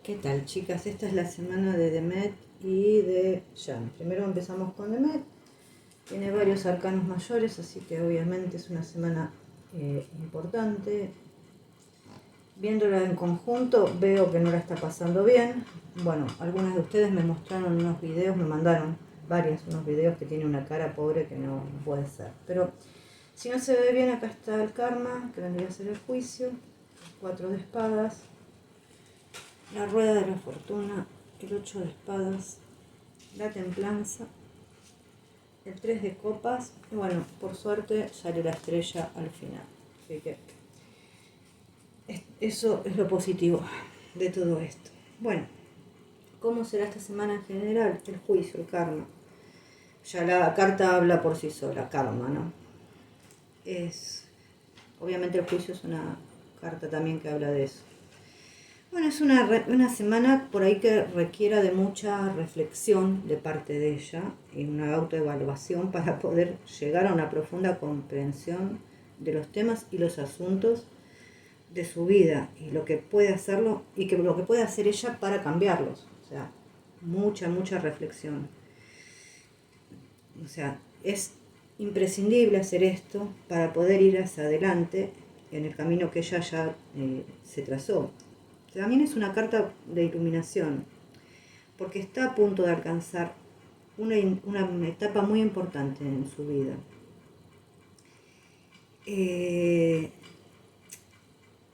¿Qué tal, chicas? Esta es la semana de Demet y de Jan. Primero empezamos con Demet. Tiene varios arcanos mayores, así que obviamente es una semana importante. Viéndola en conjunto, veo que no la está pasando bien. Bueno, algunas de ustedes me mostraron unos videos, me mandaron unos videos que tiene una cara pobre que no puede ser. Pero si no se ve bien, acá está el karma, que vendría a ser el juicio, los 4 de espadas, la rueda de la fortuna, el 8 de espadas, la templanza, el 3 de copas, y bueno, por suerte sale la estrella al final. Así que eso es lo positivo de todo esto. Bueno, ¿cómo será esta semana en general? El juicio, el karma. Ya la carta habla por sí sola, karma, ¿no? Obviamente el juicio es una carta también que habla de eso. Bueno, es una semana por ahí que requiera de mucha reflexión de parte de ella y una autoevaluación para poder llegar a una profunda comprensión de los temas y los asuntos de su vida y lo que puede hacerlo y que lo que puede hacer ella para cambiarlos. O sea, mucha reflexión. O sea, es imprescindible hacer esto para poder ir hacia adelante en el camino que ella ya se trazó. También es una carta de iluminación, porque está a punto de alcanzar una etapa muy importante en su vida.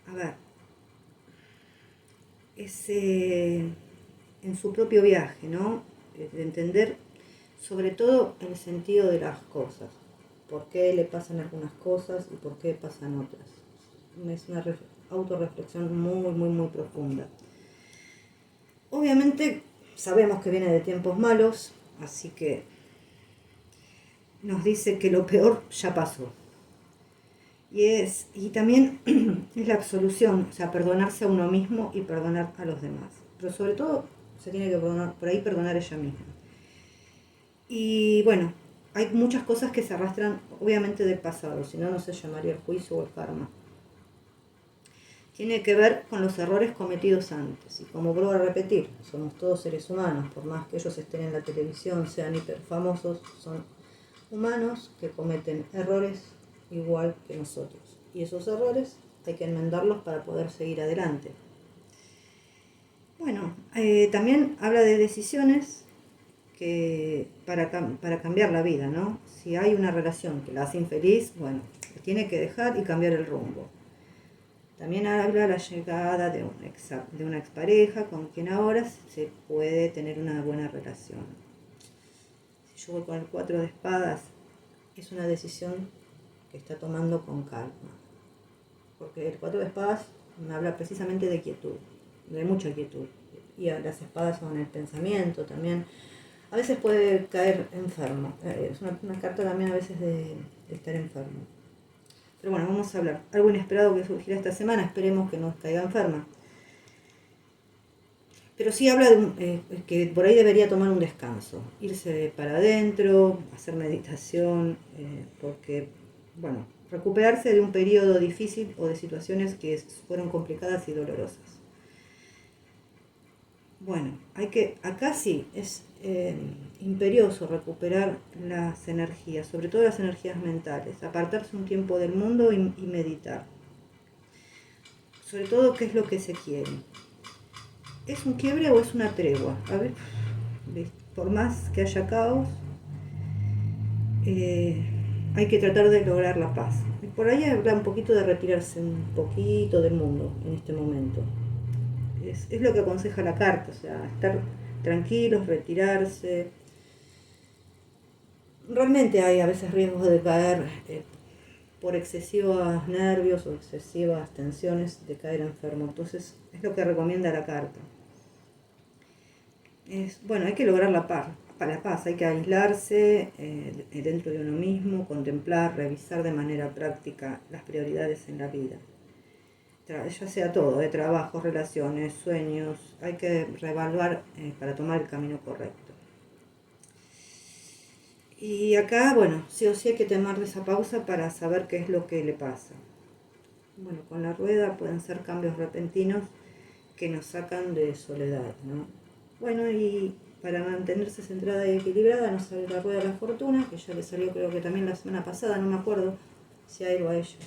A ver, es en su propio viaje, ¿no? De entender sobre todo el sentido de las cosas, por qué le pasan algunas cosas y por qué pasan otras. Es una autorreflexión muy profunda. Obviamente sabemos que viene de tiempos malos, así que nos dice que lo peor ya pasó. Y también es la absolución, o sea, perdonarse a uno mismo y perdonar a los demás. Pero sobre todo se tiene que perdonar ella misma. Y bueno, hay muchas cosas que se arrastran obviamente del pasado, si no, no se llamaría el juicio o el karma. Tiene que ver con los errores cometidos antes. Y como vuelvo a repetir, somos todos seres humanos, por más que ellos estén en la televisión, sean hiperfamosos, son humanos que cometen errores igual que nosotros. Y esos errores hay que enmendarlos para poder seguir adelante. Bueno, también habla de decisiones que para cambiar la vida, ¿no? Si hay una relación que la hace infeliz, bueno, tiene que dejar y cambiar el rumbo. También habla de la llegada de una expareja con quien ahora se puede tener una buena relación. Si yo voy con el 4 de espadas, es una decisión que está tomando con calma. Porque el 4 de espadas me habla precisamente de quietud, de mucha quietud. Y las espadas son el pensamiento también. A veces puede caer enfermo. Es una carta también a veces de estar enfermo. Pero bueno, vamos a hablar. Algo inesperado que surgirá esta semana, esperemos que no caiga enferma. Pero sí habla de que por ahí debería tomar un descanso, irse para adentro, hacer meditación, porque, bueno, recuperarse de un periodo difícil o de situaciones que fueron complicadas y dolorosas. Bueno, acá sí es imperioso recuperar las energías, sobre todo las energías mentales, apartarse un tiempo del mundo y meditar. Sobre todo, ¿qué es lo que se quiere? ¿Es un quiebre o es una tregua? A ver, por más que haya caos, hay que tratar de lograr la paz. Y por ahí habla un poquito de retirarse un poquito del mundo en este momento. Es lo que aconseja la carta, o sea, estar tranquilos, retirarse. Realmente hay a veces riesgos de caer por excesivos nervios o excesivas tensiones, de caer enfermo. Entonces es lo que recomienda la carta. Bueno, hay que lograr la paz, hay que aislarse dentro de uno mismo, contemplar, revisar de manera práctica las prioridades en la vida. Ya sea todo, de trabajo, relaciones, sueños, hay que reevaluar para tomar el camino correcto. Y acá, bueno, sí o sí hay que tomar esa pausa para saber qué es lo que le pasa. Bueno, con la rueda pueden ser cambios repentinos que nos sacan de soledad, ¿no? Bueno, y para mantenerse centrada y equilibrada nos sale la rueda de la fortuna, que ya le salió creo que también la semana pasada, no me acuerdo si a él o a ella,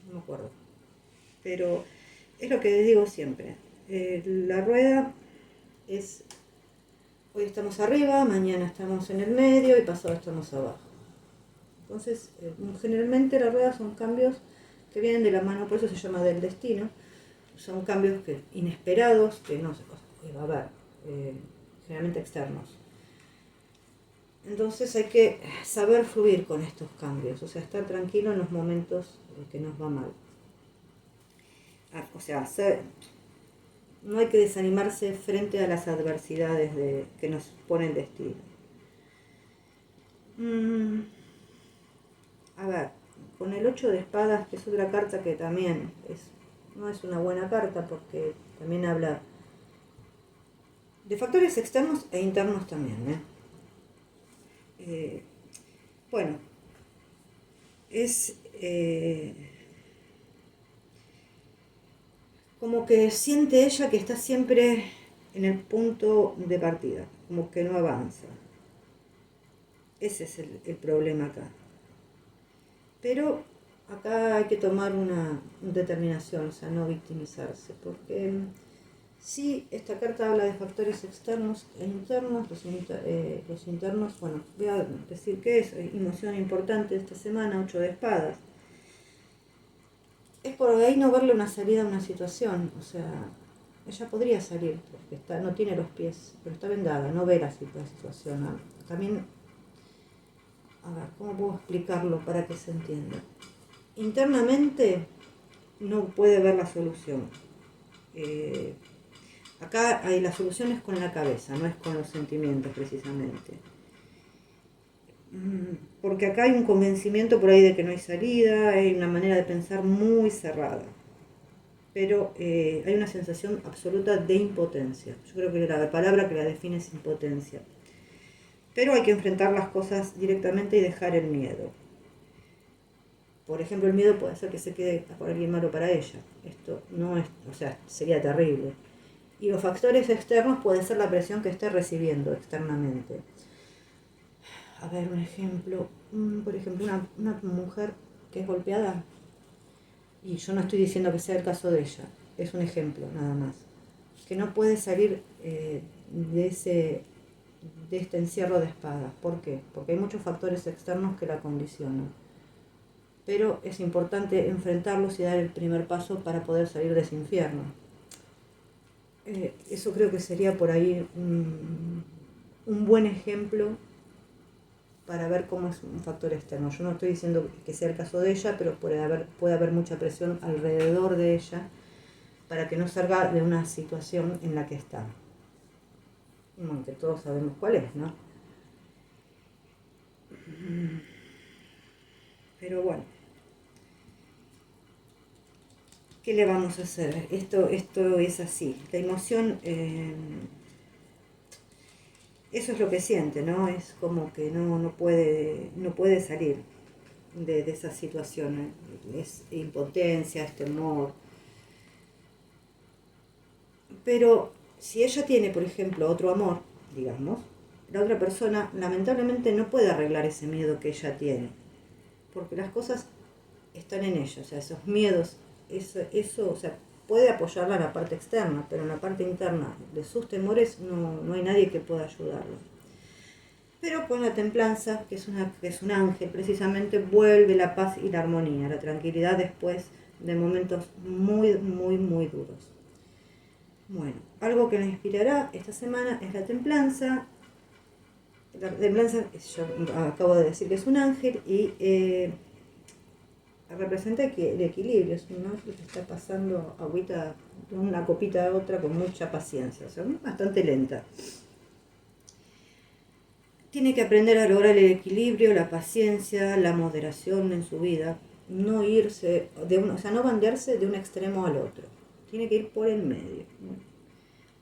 no me acuerdo. Pero es lo que digo siempre, la rueda es, hoy estamos arriba, mañana estamos en el medio y pasado estamos abajo. Entonces, generalmente las ruedas son cambios que vienen de la mano, por eso se llama del destino. Son cambios inesperados, que no se va a ver, generalmente externos. Entonces hay que saber fluir con estos cambios, o sea, estar tranquilo en los momentos que nos va mal. O sea, no hay que desanimarse frente a las adversidades que nos pone el destino. A ver, con el 8 de espadas, que es otra carta que también no es una buena carta porque también habla de factores externos e internos también. Bueno, es como que siente ella que está siempre en el punto de partida, como que no avanza. Ese es el problema acá. Pero acá hay que tomar una determinación, o sea, no victimizarse, porque sí, esta carta habla de factores externos e internos. Los internos, bueno, voy a decir que es emoción importante esta semana, 8 de espadas. Es por ahí no verle una salida a una situación, o sea, ella podría salir, porque no tiene los pies, pero está vendada, no ve la situación. También, a ver, ¿cómo puedo explicarlo para que se entienda? Internamente no puede ver la solución. Acá hay la solución es con la cabeza, no es con los sentimientos precisamente. Porque acá hay un convencimiento por ahí de que no hay salida, hay una manera de pensar muy cerrada. Pero hay una sensación absoluta de impotencia. Yo creo que la palabra que la define es impotencia. Pero hay que enfrentar las cosas directamente y dejar el miedo. Por ejemplo, el miedo puede hacer que se quede por alguien malo para ella. Esto no es, o sea, sería terrible. Y los factores externos pueden ser la presión que esté recibiendo externamente. A ver, un ejemplo. Por ejemplo, una mujer que es golpeada, y yo no estoy diciendo que sea el caso de ella, es un ejemplo nada más, que no puede salir de este encierro de espadas. ¿Por qué? Porque hay muchos factores externos que la condicionan. Pero es importante enfrentarlos y dar el primer paso para poder salir de ese infierno. Eso creo que sería por ahí un buen ejemplo para ver cómo es un factor externo. Yo no estoy diciendo que sea el caso de ella, pero puede haber mucha presión alrededor de ella para que no salga de una situación en la que está. Bueno, que todos sabemos cuál es, ¿no? Pero bueno, ¿qué le vamos a hacer? Esto es así. La emoción, eso es lo que siente, ¿no? Es como que no puede salir de esa situación. Es impotencia, es temor. Pero si ella tiene, por ejemplo, otro amor, digamos, la otra persona lamentablemente no puede arreglar ese miedo que ella tiene. Porque las cosas están en ella, o sea, esos miedos, eso, o sea, puede apoyarla en la parte externa, pero en la parte interna de sus temores no hay nadie que pueda ayudarla. Pero con la templanza, que es un ángel, precisamente vuelve la paz y la armonía, la tranquilidad después de momentos muy, muy, muy duros. Bueno, algo que la inspirará esta semana es la templanza. La templanza, yo acabo de decir que es un ángel y representa el equilibrio. Es un ángel que está pasando agüita de una copita a otra con mucha paciencia, o sea, bastante lenta. Tiene que aprender a lograr el equilibrio, la paciencia, la moderación en su vida, no irse, o sea, no bandearse de un extremo al otro. Tiene que ir por el medio.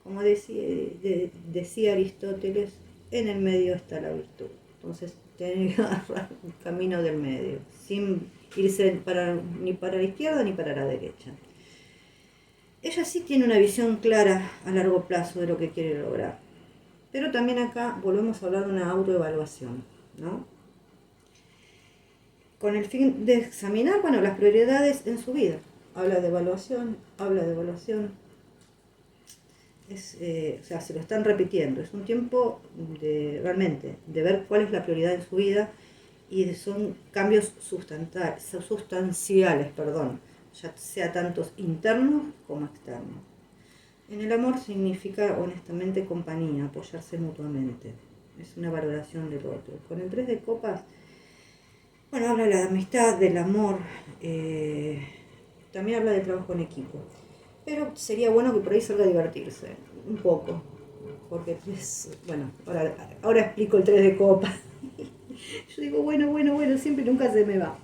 Como decía Aristóteles, en el medio está la virtud. Entonces, tiene que agarrar el camino del medio, sin irse ni para la izquierda ni para la derecha. Ella sí tiene una visión clara a largo plazo de lo que quiere lograr. Pero también acá volvemos a hablar de una autoevaluación, ¿no? Con el fin de examinar, bueno, las prioridades en su vida. Habla de evaluación. O sea, se lo están repitiendo. Es un tiempo de realmente de ver cuál es la prioridad en su vida y son cambios sustanciales, perdón, ya sea tantos internos como externos. En el amor significa honestamente compañía, apoyarse mutuamente. Es una valoración del otro. Con el 3 de copas, bueno, habla de la amistad, del amor, eh, también habla de trabajo en equipo. Pero sería bueno que por ahí salga a divertirse, un poco. Porque es, bueno, ahora explico el 3 de copas. Yo digo, bueno, siempre y nunca se me va.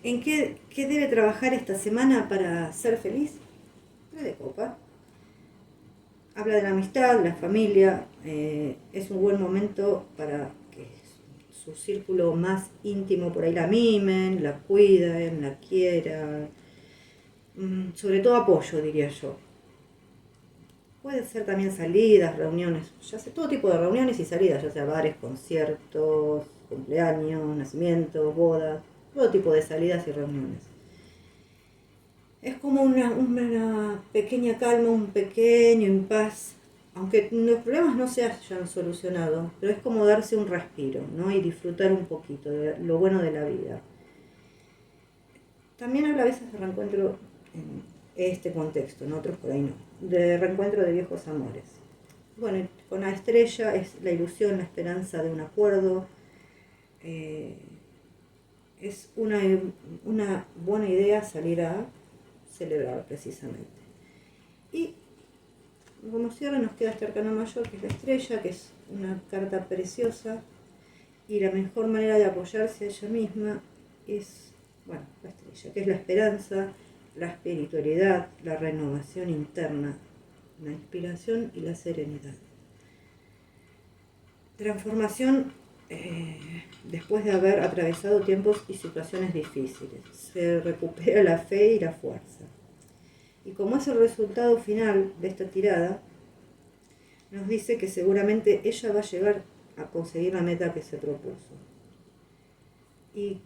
¿En qué debe trabajar esta semana para ser feliz? 3 de copas. Habla de la amistad, la familia, es un buen momento para que su círculo más íntimo por ahí la mimen, la cuiden, la quieran, sobre todo apoyo diría yo. Puede ser también salidas, reuniones, ya sea todo tipo de reuniones y salidas, ya sea bares, conciertos, cumpleaños, nacimientos, bodas, todo tipo de salidas y reuniones. Es como una pequeña calma, un pequeño impas, aunque los problemas no se hayan solucionado, pero es como darse un respiro, ¿no? Y disfrutar un poquito de lo bueno de la vida. También habla a veces de reencuentro en este contexto, en otros por ahí no, de reencuentro de viejos amores. Bueno, con la estrella es la ilusión, la esperanza de un acuerdo, eh, es una buena idea salir a celebrar precisamente. Y como cierre nos queda este arcano mayor, que es la estrella, que es una carta preciosa, y la mejor manera de apoyarse a ella misma es, bueno, la estrella, que es la esperanza, la espiritualidad, la renovación interna, la inspiración y la serenidad. Transformación después de haber atravesado tiempos y situaciones difíciles. Se recupera la fe y la fuerza. Y como es el resultado final de esta tirada, nos dice que seguramente ella va a llegar a conseguir la meta que se propuso. Y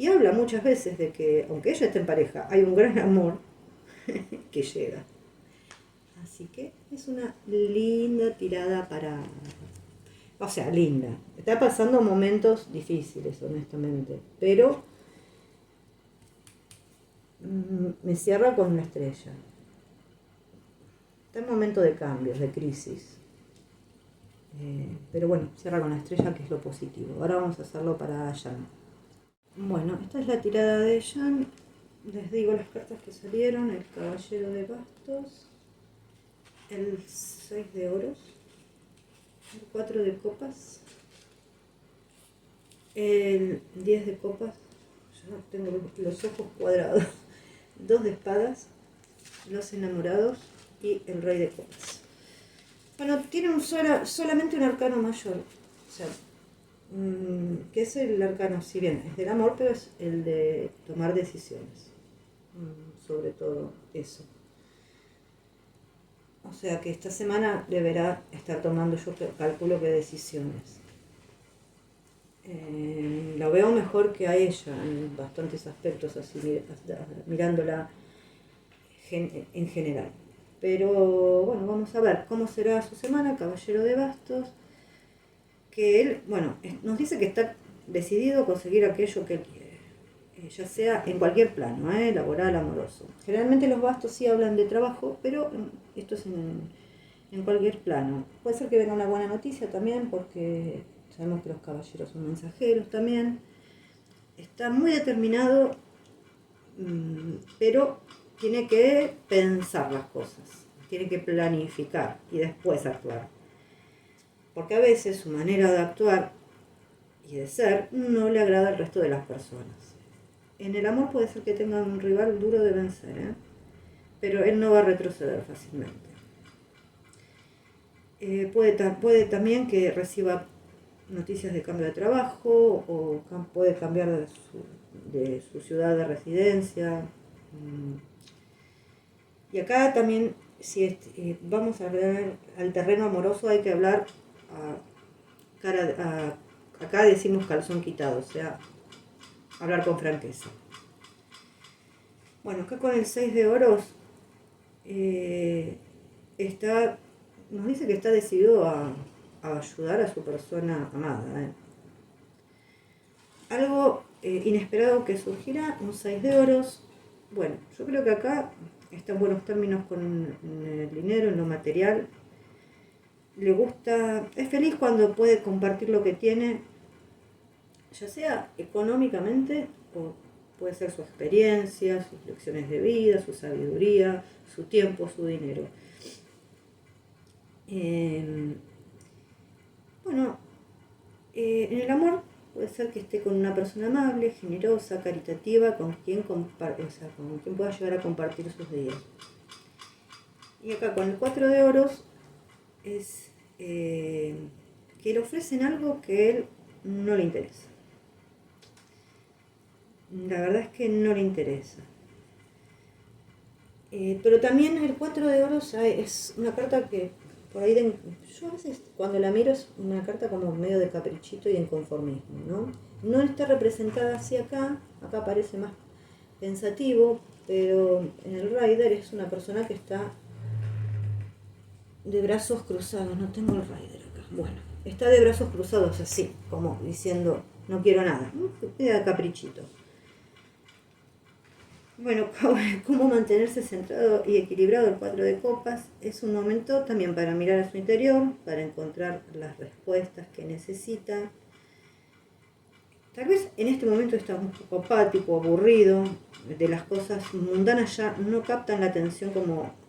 habla muchas veces de que, aunque ella esté en pareja, hay un gran amor que llega. Así que es una linda tirada para... O sea, linda. Está pasando momentos difíciles, honestamente. Pero me cierra con una estrella. Está en momento de cambios, de crisis. Pero bueno, cierra con la estrella, que es lo positivo. Ahora vamos a hacerlo para Jan. Bueno, esta es la tirada de Jan. Les digo las cartas que salieron. El caballero de bastos. El 6 de oros. El 4 de copas. El 10 de copas. Ya tengo los ojos cuadrados. 2 de espadas. Los enamorados. Y el rey de copas. Bueno, tiene solamente un arcano mayor. O sea, que es el arcano, si bien es del amor, pero es el de tomar decisiones. Sobre todo eso. O sea que esta semana deberá estar tomando, yo calculo que decisiones. Lo veo mejor que a ella en bastantes aspectos, así mirándola en general. Pero bueno, vamos a ver cómo será su semana, caballero de bastos. Que él, bueno, nos dice que está decidido a conseguir aquello que él quiere, ya sea en cualquier plano, laboral, amoroso. Generalmente los bastos sí hablan de trabajo, pero esto es en cualquier plano. Puede ser que venga una buena noticia también, porque sabemos que los caballeros son mensajeros también. Está muy determinado, pero tiene que pensar las cosas, tiene que planificar y después actuar. Porque a veces su manera de actuar y de ser no le agrada al resto de las personas. En el amor puede ser que tenga un rival duro de vencer, pero él no va a retroceder fácilmente. Puede también que reciba noticias de cambio de trabajo o puede cambiar de su ciudad de residencia. Y acá también, si vamos a hablar al terreno amoroso, hay que hablar acá decimos calzón quitado, o sea, hablar con franqueza. Bueno, acá con el 6 de oros nos dice que está decidido a ayudar a su persona amada. Algo inesperado que surgirá, un 6 de oros. Bueno, yo creo que acá está en buenos términos con el dinero, en lo material. Le gusta, es feliz cuando puede compartir lo que tiene, ya sea económicamente o puede ser su experiencia, sus lecciones de vida, su sabiduría, su tiempo, su dinero. Bueno, en el amor puede ser que esté con una persona amable, generosa, caritativa, con quien pueda llegar a compartir sus días. Y acá con el 4 de oros es que le ofrecen algo que a él no le interesa. La verdad es que no le interesa. Pero también el 4 de oros es una carta que por ahí, yo a veces cuando la miro es una carta como medio de caprichito y de inconformismo, ¿no? No está representada así acá parece más pensativo, pero en el Rider es una persona que está de brazos cruzados, no tengo el Rider acá, bueno, está de brazos cruzados así, como diciendo, no quiero nada, de caprichito. Bueno, cómo mantenerse centrado y equilibrado el 4 de copas es un momento también para mirar a su interior, para encontrar las respuestas que necesita. Tal vez en este momento está un poco apático, aburrido, de las cosas mundanas ya no captan la atención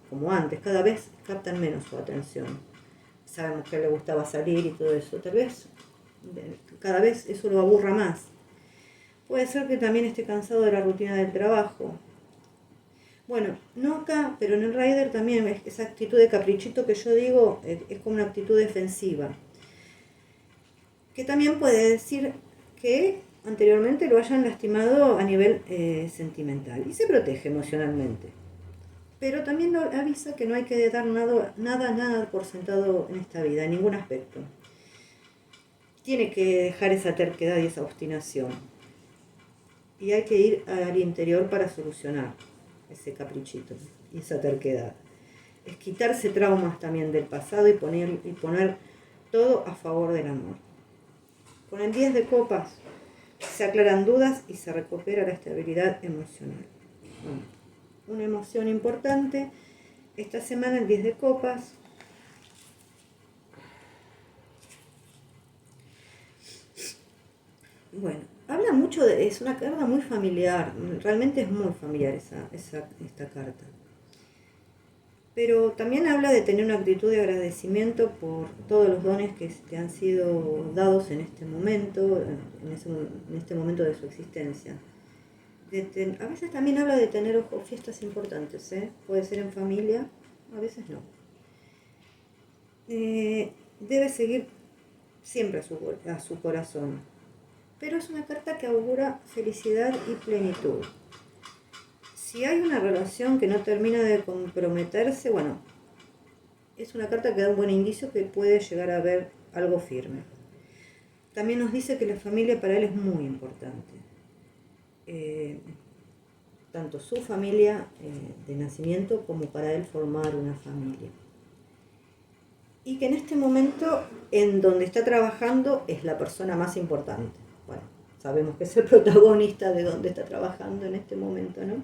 como antes, cada vez captan menos su atención. Sabemos que le gustaba salir y todo eso, tal vez cada vez eso lo aburra más. Puede ser que también esté cansado de la rutina del trabajo. Bueno, no acá, pero en el Rider también esa actitud de caprichito que yo digo es como una actitud defensiva. Que también puede decir que anteriormente lo hayan lastimado a nivel sentimental y se protege emocionalmente. Pero también avisa que no hay que dar nada por sentado en esta vida, en ningún aspecto. Tiene que dejar esa terquedad y esa obstinación. Y hay que ir al interior para solucionar ese caprichito y esa terquedad. Es quitarse traumas también del pasado y poner todo a favor del amor. Con el 10 de copas se aclaran dudas y se recupera la estabilidad emocional. Bueno, una emoción importante. Esta semana el 10 de copas. Bueno, habla mucho es una carta muy familiar, realmente es muy familiar esta carta. Pero también habla de tener una actitud de agradecimiento por todos los dones que te han sido dados en este momento, en este momento de su existencia. A veces también habla de tener fiestas importantes, puede ser en familia, a veces no. Debe seguir siempre a su corazón, pero es una carta que augura felicidad y plenitud. Si hay una relación que no termina de comprometerse, bueno, es una carta que da un buen indicio que puede llegar a haber algo firme. También nos dice que la familia para él es muy importante. Tanto su familia de nacimiento como para él formar una familia. Y que en este momento, en donde está trabajando, es la persona más importante. Bueno, sabemos que es el protagonista de donde está trabajando en este momento, ¿no?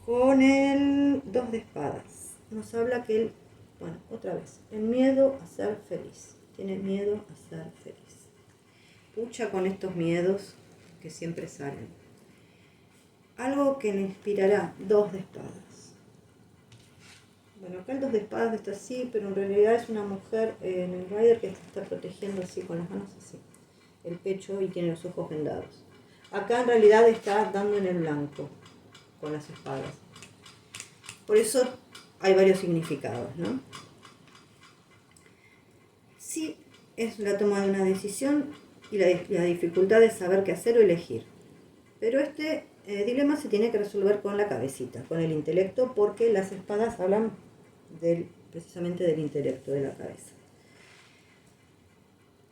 Con el 2 de espadas nos habla que él, bueno, otra vez, el miedo a ser feliz. Tiene miedo a ser feliz. Lucha con estos miedos que siempre salen. Algo que le inspirará, 2 de espadas. Bueno, acá el 2 de espadas está así, pero en realidad es una mujer en el Rider que se está protegiendo así, con las manos así, el pecho, y tiene los ojos vendados. Acá en realidad está dando en el blanco con las espadas. Por eso hay varios significados, ¿no? Sí, es la toma de una decisión y la dificultad de saber qué hacer o elegir. Pero dilema se tiene que resolver con la cabecita, con el intelecto, porque las espadas hablan precisamente del intelecto, de la cabeza.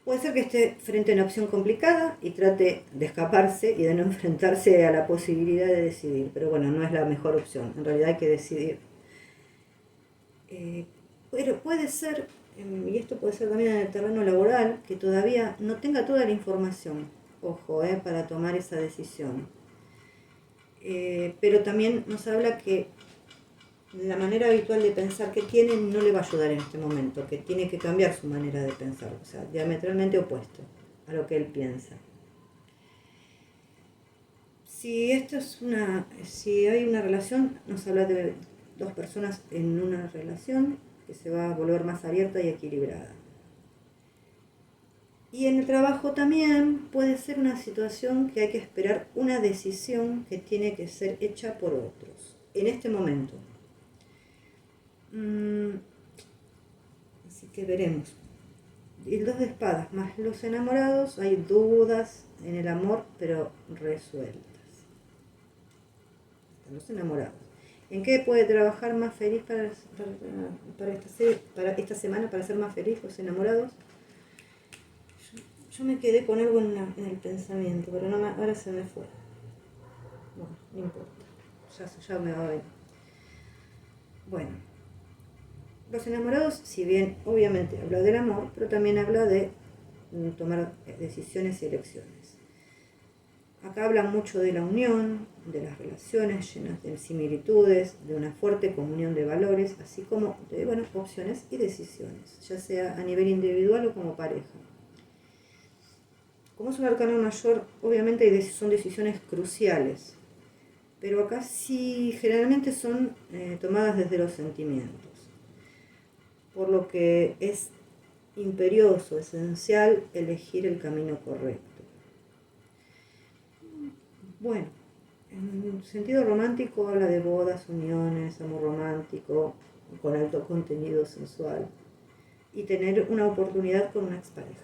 Puede ser que esté frente a una opción complicada y trate de escaparse y de no enfrentarse a la posibilidad de decidir, pero bueno, no es la mejor opción, en realidad hay que decidir. Pero puede ser, y esto puede ser también en el terreno laboral, que todavía no tenga toda la información, ojo, para tomar esa decisión. Pero también nos habla que la manera habitual de pensar que tiene no le va a ayudar en este momento, que tiene que cambiar su manera de pensar, o sea, diametralmente opuesto a lo que él piensa. Si hay una relación, nos habla de dos personas en una relación que se va a volver más abierta y equilibrada. Y en el trabajo también puede ser una situación que hay que esperar una decisión que tiene que ser hecha por otros, en este momento. Así que veremos. El 2 de espadas más los enamorados, hay dudas en el amor, pero resueltas. Los enamorados. ¿En qué puede trabajar más feliz para esta semana, para ser más feliz los enamorados? Yo me quedé con algo en el pensamiento, pero ahora se me fue. Bueno, no importa. Ya me va a venir. Bueno, los enamorados, si bien obviamente habla del amor, pero también habla de tomar decisiones y elecciones. Acá habla mucho de la unión, de las relaciones llenas de similitudes, de una fuerte comunión de valores, así como de buenas opciones y decisiones, ya sea a nivel individual o como pareja. Como es un arcano mayor, obviamente son decisiones cruciales, pero acá sí generalmente son tomadas desde los sentimientos, por lo que es imperioso, esencial elegir el camino correcto. Bueno, en sentido romántico habla de bodas, uniones, amor romántico, con alto contenido sensual, y tener una oportunidad con una expareja.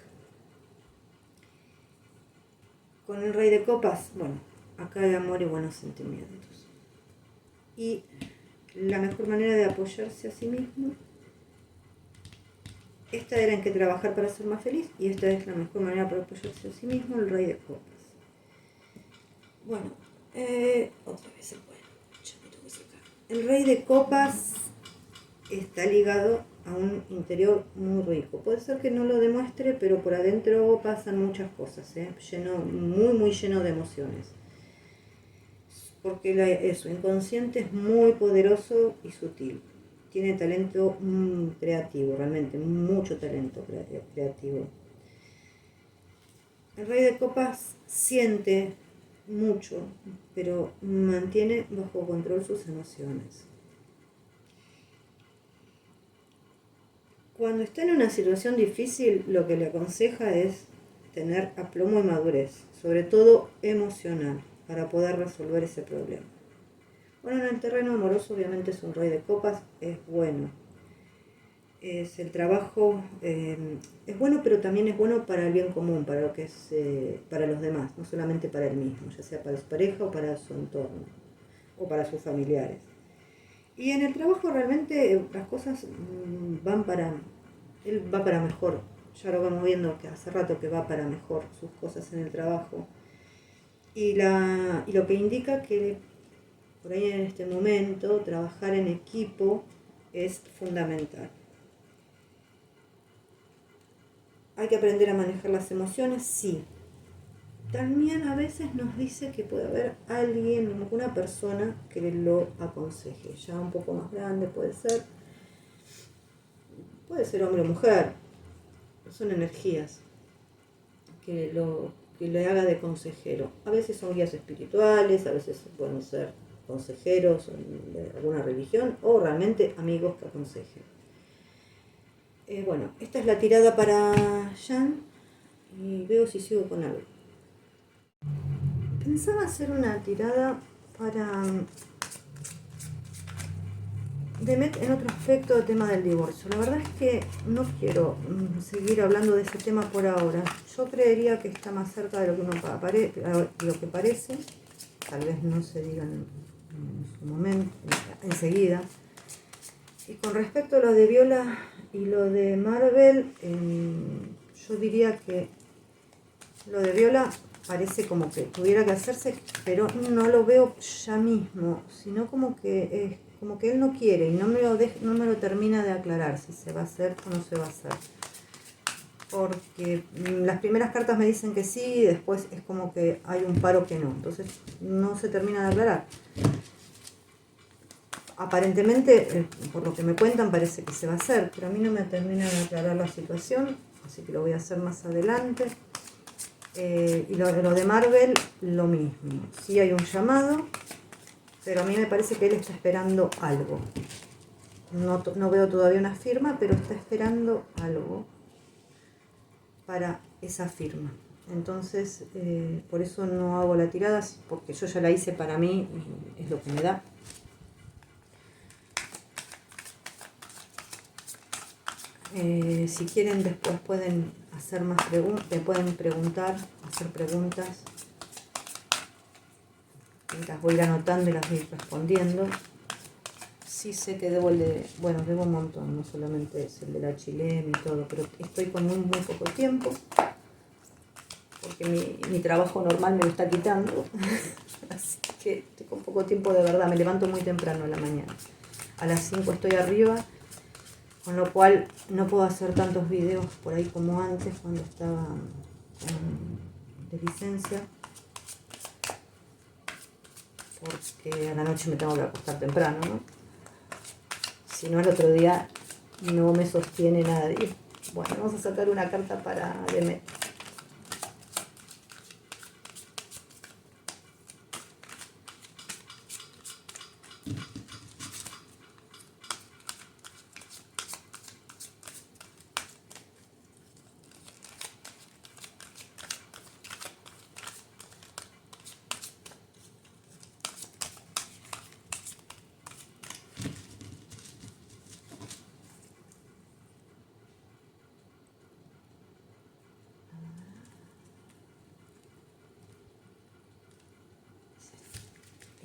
Con el Rey de Copas, bueno, acá hay amor y buenos sentimientos. Y la mejor manera de apoyarse a sí mismo, esta era en que trabajar para ser más feliz, y esta es la mejor manera para apoyarse a sí mismo, el Rey de Copas. Bueno, otra vez el bueno, ya me tengo que sacar. El Rey de Copas está ligado a un interior muy rico. Puede ser que no lo demuestre, pero por adentro pasan muchas cosas, muy lleno de emociones. Porque su inconsciente es muy poderoso y sutil. Tiene talento creativo, realmente, mucho talento creativo. El Rey de Copas siente mucho, pero mantiene bajo control sus emociones. Cuando está en una situación difícil, lo que le aconseja es tener aplomo y madurez, sobre todo emocional, para poder resolver ese problema. Bueno, en el terreno amoroso obviamente es un Rey de Copas, es bueno. El trabajo es bueno, pero también es bueno para el bien común, para lo que es para los demás, no solamente para él mismo, ya sea para su pareja o para su entorno o para sus familiares. Y en el trabajo realmente las cosas él va para mejor. Ya lo vamos viendo que hace rato que va para mejor sus cosas en el trabajo. Y lo que indica que por ahí en este momento trabajar en equipo es fundamental. ¿Hay que aprender a manejar las emociones? Sí. También a veces nos dice que puede haber alguien, una persona que lo aconseje, ya un poco más grande puede ser hombre o mujer, son energías que le haga de consejero. A veces son guías espirituales, a veces pueden ser consejeros de alguna religión o realmente amigos que aconsejen. Bueno, esta es la tirada para Jan y veo si sigo con algo. Pensaba hacer una tirada para Demet en otro aspecto del tema del divorcio. La verdad es que no quiero seguir hablando de ese tema por ahora. Yo creería que está más cerca de lo que parece. tal vez no se digan en su momento, enseguida. Y con respecto a lo de Viola y lo de Marvel, yo diría que lo de Viola parece como que tuviera que hacerse, pero no lo veo ya mismo, sino como que él no quiere y no me lo termina de aclarar si se va a hacer o no se va a hacer. Porque las primeras cartas me dicen que sí y después es como que hay un paro que no, entonces no se termina de aclarar. Aparentemente, por lo que me cuentan, parece que se va a hacer, pero a mí no me termina de aclarar la situación, así que lo voy a hacer más adelante. Y lo de Marvel, lo mismo. Sí hay un llamado, pero a mí me parece que él está esperando algo. No veo todavía una firma, pero está esperando algo para esa firma. Entonces, por eso no hago la tirada, porque yo ya la hice para mí y es lo que me da. Si quieren, después pueden hacer más preguntas, te pueden preguntar, hacer preguntas. Y las voy a ir anotando y las voy a ir respondiendo. Sí sé que debo debo un montón, no solamente es el de la Chilem y todo, pero estoy con muy poco tiempo, porque mi trabajo normal me lo está quitando. Así que estoy con poco tiempo de verdad, me levanto muy temprano a la mañana. A las 5 estoy arriba, con lo cual no puedo hacer tantos videos por ahí como antes cuando estaba de licencia, porque a la noche me tengo que acostar temprano, ¿no? Si no, el otro día no me sostiene nadie. Bueno, vamos a sacar una carta para Demet.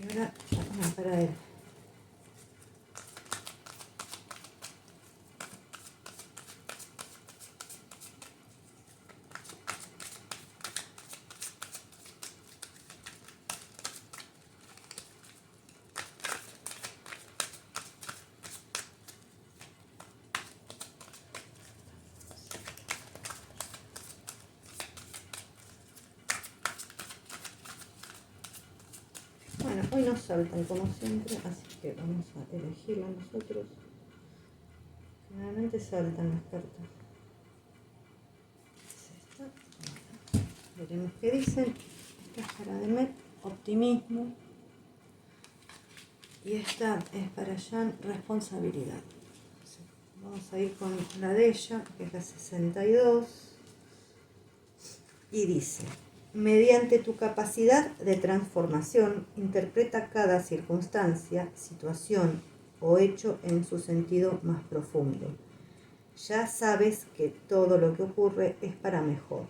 Y ahora, para él. Bueno, hoy nos saltan como siempre, así que vamos a elegirla nosotros. Generalmente saltan las cartas. Es esta. Veremos qué dicen. Esta es para Demet, optimismo. Y esta es para Jan, responsabilidad. Vamos a ir con la de ella, que es la 62. Y dice: mediante tu capacidad de transformación, interpreta cada circunstancia, situación o hecho en su sentido más profundo. Ya sabes que todo lo que ocurre es para mejor.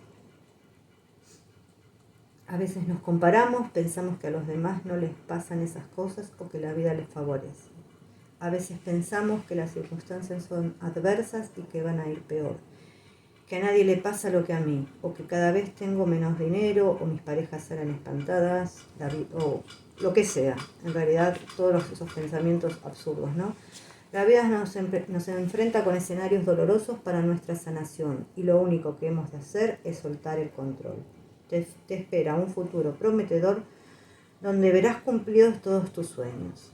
A veces nos comparamos, pensamos que a los demás no les pasan esas cosas o que la vida les favorece. A veces pensamos que las circunstancias son adversas y que van a ir peor, que a nadie le pasa lo que a mí, o que cada vez tengo menos dinero, o mis parejas salen espantadas, o lo que sea. En realidad, todos esos pensamientos absurdos, ¿no? La vida nos enfrenta con escenarios dolorosos para nuestra sanación, y lo único que hemos de hacer es soltar el control. Te espera un futuro prometedor donde verás cumplidos todos tus sueños.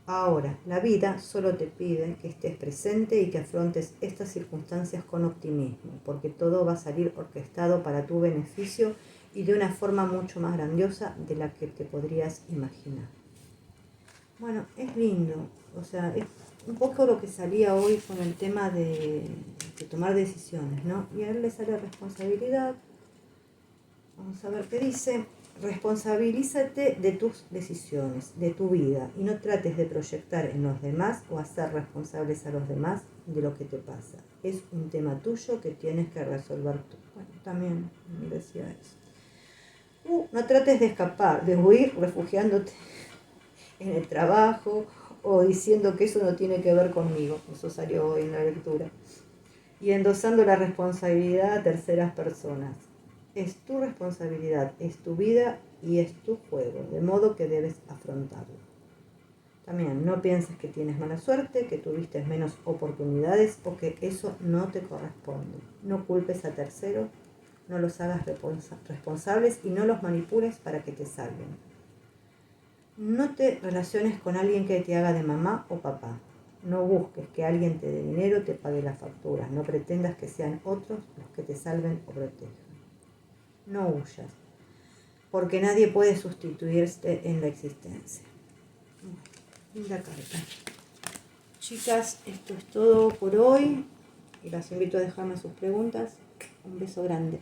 Ahora, la vida solo te pide que estés presente y que afrontes estas circunstancias con optimismo, porque todo va a salir orquestado para tu beneficio y de una forma mucho más grandiosa de la que te podrías imaginar. Bueno, es lindo, o sea, es un poco lo que salía hoy con el tema de tomar decisiones, ¿no? Y a él le sale responsabilidad. Vamos a ver qué dice. Responsabilízate de tus decisiones, de tu vida, y no trates de proyectar en los demás o hacer responsables a los demás de lo que te pasa. Es un tema tuyo que tienes que resolver tú. Bueno, también me decía eso. No trates de escapar, de huir refugiándote en el trabajo o diciendo que eso no tiene que ver conmigo. Eso salió hoy en la lectura. Y endosando la responsabilidad a terceras personas. Es tu responsabilidad, es tu vida y es tu juego, de modo que debes afrontarlo. También no pienses que tienes mala suerte, que tuviste menos oportunidades o que eso no te corresponde. No culpes a terceros, no los hagas responsables y no los manipules para que te salven. No te relaciones con alguien que te haga de mamá o papá. No busques que alguien te dé dinero o te pague las facturas. No pretendas que sean otros los que te salven o protejan. No huyas, porque nadie puede sustituirte en la existencia. Linda carta. Chicas, esto es todo por hoy. Y las invito a dejarme sus preguntas. Un beso grande.